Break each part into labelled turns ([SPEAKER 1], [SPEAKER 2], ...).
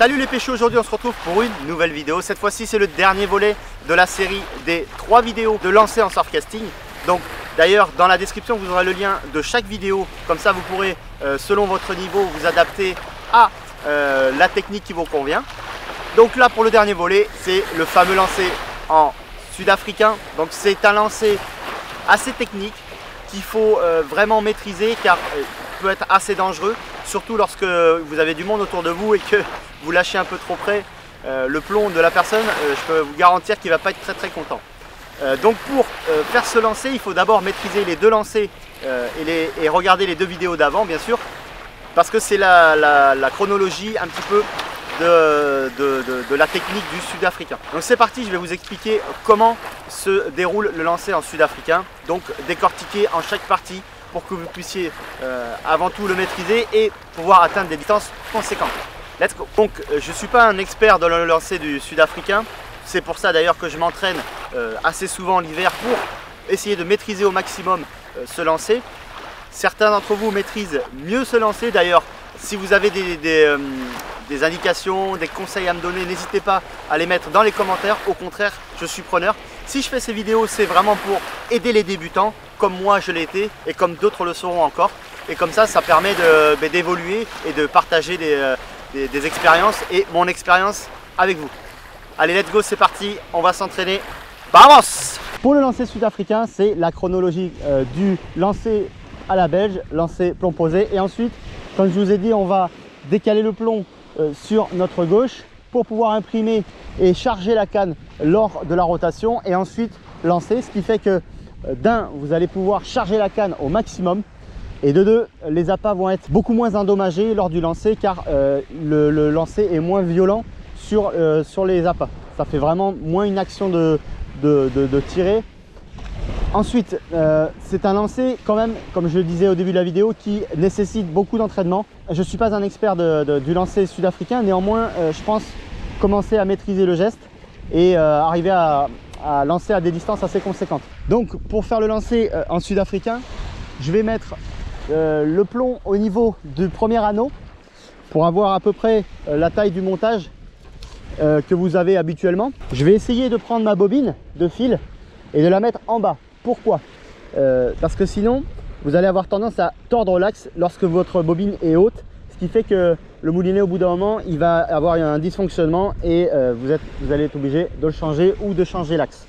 [SPEAKER 1] Salut les pêcheurs, aujourd'hui on se retrouve pour une nouvelle vidéo. Cette fois-ci c'est le dernier volet de la série des 3 vidéos de lancer en surfcasting. Donc d'ailleurs dans la description vous aurez le lien de chaque vidéo. Comme ça vous pourrez selon votre niveau vous adapter à la technique qui vous convient. Donc là pour le dernier volet c'est le fameux lancer en sud-africain. Donc c'est un lancer assez technique qu'il faut vraiment maîtriser car il peut être assez dangereux. Surtout lorsque vous avez du monde autour de vous et que vous lâchez un peu trop près le plomb de la personne, je peux vous garantir qu'il ne va pas être très content. Donc pour faire ce lancer, il faut d'abord maîtriser les deux lancers et regarder les deux vidéos d'avant bien sûr, parce que c'est la chronologie un petit peu de la technique du sud-africain. Donc c'est parti, je vais vous expliquer comment se déroule le lancer en sud-africain, donc décortiquer en chaque partie pour que vous puissiez avant tout le maîtriser et pouvoir atteindre des distances conséquentes. Let's go! Donc je ne suis pas un expert dans le lancer du sud-africain, c'est pour ça d'ailleurs que je m'entraîne assez souvent l'hiver pour essayer de maîtriser au maximum ce lancer. Certains d'entre vous maîtrisent mieux ce lancer, d'ailleurs si vous avez des indications, des conseils à me donner, n'hésitez pas à les mettre dans les commentaires, au contraire je suis preneur. Si je fais ces vidéos c'est vraiment pour aider les débutants comme moi je l'ai été et comme d'autres le seront encore, et comme ça permet d'évoluer et de partager des expériences et mon expérience avec vous. Allez let's go, c'est parti, on va s'entraîner, vamos! Pour le lancer sud-africain c'est la chronologie du lancer à la belge, lancer plomb posé, et ensuite comme je vous ai dit on va décaler le plomb sur notre gauche pour pouvoir imprimer et charger la canne lors de la rotation et ensuite lancer, ce qui fait que d'un, vous allez pouvoir charger la canne au maximum et de deux, les appâts vont être beaucoup moins endommagés lors du lancer car le lancer est moins violent sur les appâts. Ça fait vraiment moins une action de tirer. Ensuite, c'est un lancer quand même, comme je le disais au début de la vidéo, qui nécessite beaucoup d'entraînement. Je ne suis pas un expert du lancer sud-africain, néanmoins, je pense commencer à maîtriser le geste et arriver à lancer à des distances assez conséquentes. Donc, pour faire le lancer en sud-africain, je vais mettre le plomb au niveau du premier anneau pour avoir à peu près la taille du montage que vous avez habituellement. Je vais essayer de prendre ma bobine de fil et de la mettre en bas. Pourquoi? Parce que sinon vous allez avoir tendance à tordre l'axe lorsque votre bobine est haute, ce qui fait que le moulinet au bout d'un moment il va avoir un dysfonctionnement et vous allez être obligé de le changer ou de changer l'axe.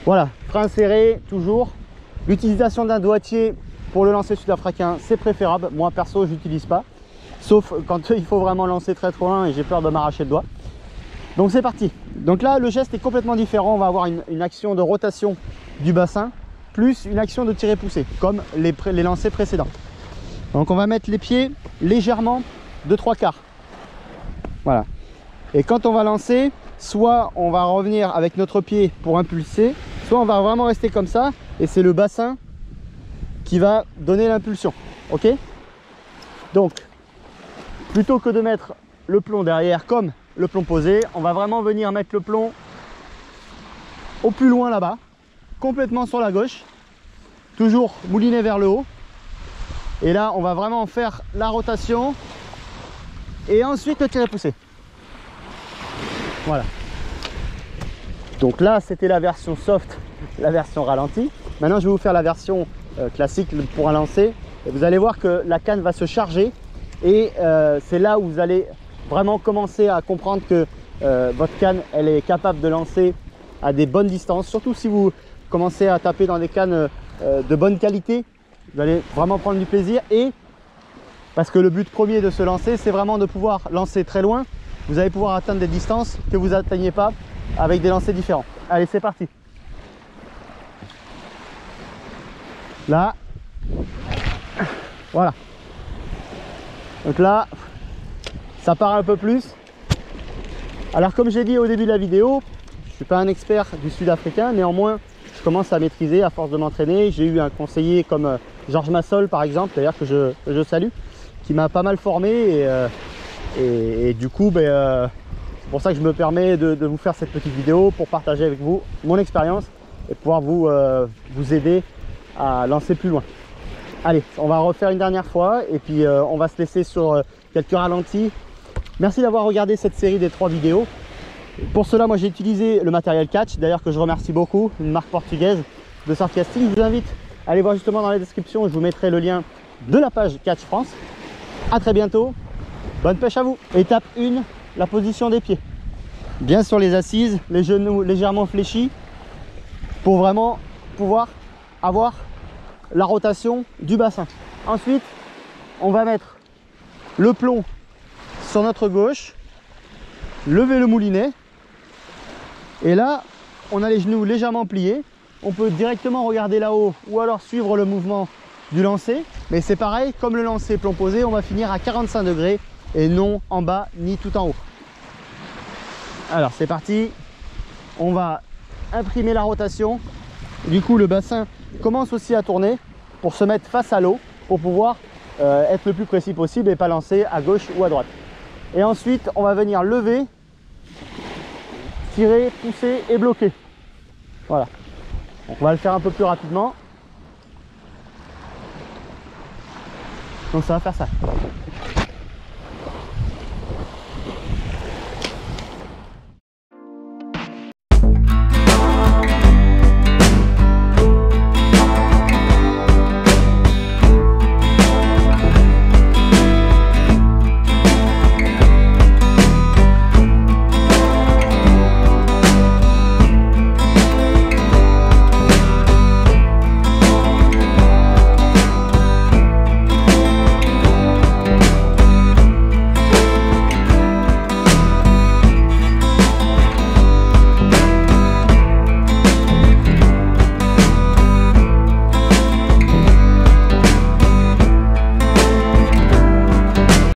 [SPEAKER 1] Voilà, frein serré toujours. L'utilisation d'un doigtier pour le lancer sud-africain c'est préférable. Moi perso je n'utilise pas, sauf quand il faut vraiment lancer très loin et j'ai peur de m'arracher le doigt. Donc c'est parti. Donc là le geste est complètement différent. On va avoir une action de rotation du bassin plus une action de tirer poussé comme les lancers précédents. Donc on va mettre les pieds légèrement de 3/4. Voilà. Et quand on va lancer, soit on va revenir avec notre pied pour impulser, soit on va vraiment rester comme ça et c'est le bassin qui va donner l'impulsion. Ok? Donc plutôt que de mettre le plomb derrière comme le plomb posé, on va vraiment venir mettre le plomb au plus loin là-bas, complètement sur la gauche, toujours moulinet vers le haut, et là on va vraiment faire la rotation et ensuite le tirer poussé. Voilà. Donc là c'était la version soft, la version ralentie. Maintenant je vais vous faire la version classique pour un lancer et vous allez voir que la canne va se charger et c'est là où vous allez vraiment commencer à comprendre que votre canne elle est capable de lancer à des bonnes distances, surtout si vous commencez à taper dans des cannes de bonne qualité, vous allez vraiment prendre du plaisir. Et parce que le but premier de ce lancer c'est vraiment de pouvoir lancer très loin, vous allez pouvoir atteindre des distances que vous n'atteignez pas avec des lancers différents. Allez c'est parti. Là voilà, donc là ça part un peu plus. Alors comme j'ai dit au début de la vidéo, je ne suis pas un expert du sud-africain, néanmoins je commence à maîtriser à force de m'entraîner. J'ai eu un conseiller comme Georges Massol par exemple, d'ailleurs que je salue, qui m'a pas mal formé et du coup c'est pour ça que je me permets de vous faire cette petite vidéo pour partager avec vous mon expérience et pouvoir vous aider à lancer plus loin. Allez, on va refaire une dernière fois et puis on va se laisser sur quelques ralentis Merci d'avoir regardé cette série des 3 vidéos. Pour cela, moi j'ai utilisé le matériel Catch, d'ailleurs que je remercie beaucoup, une marque portugaise de surfcasting. Je vous invite à aller voir justement dans la description, je vous mettrai le lien de la page Catch France. A très bientôt, bonne pêche à vous. Étape 1, la position des pieds. Bien sur les assises, les genoux légèrement fléchis, pour vraiment pouvoir avoir la rotation du bassin. Ensuite, on va mettre le plomb sur notre gauche, lever le moulinet, et là on a les genoux légèrement pliés. On peut directement regarder là-haut ou alors suivre le mouvement du lancer, mais c'est pareil, comme le lancer plomb posé, on va finir à 45 degrés et non en bas ni tout en haut. Alors c'est parti, on va imprimer la rotation. Du coup le bassin commence aussi à tourner pour se mettre face à l'eau, pour pouvoir être le plus précis possible et pas lancer à gauche ou à droite. Et ensuite on va venir lever, tirer, pousser et bloquer. Voilà. Donc on va le faire un peu plus rapidement. Donc ça va faire ça.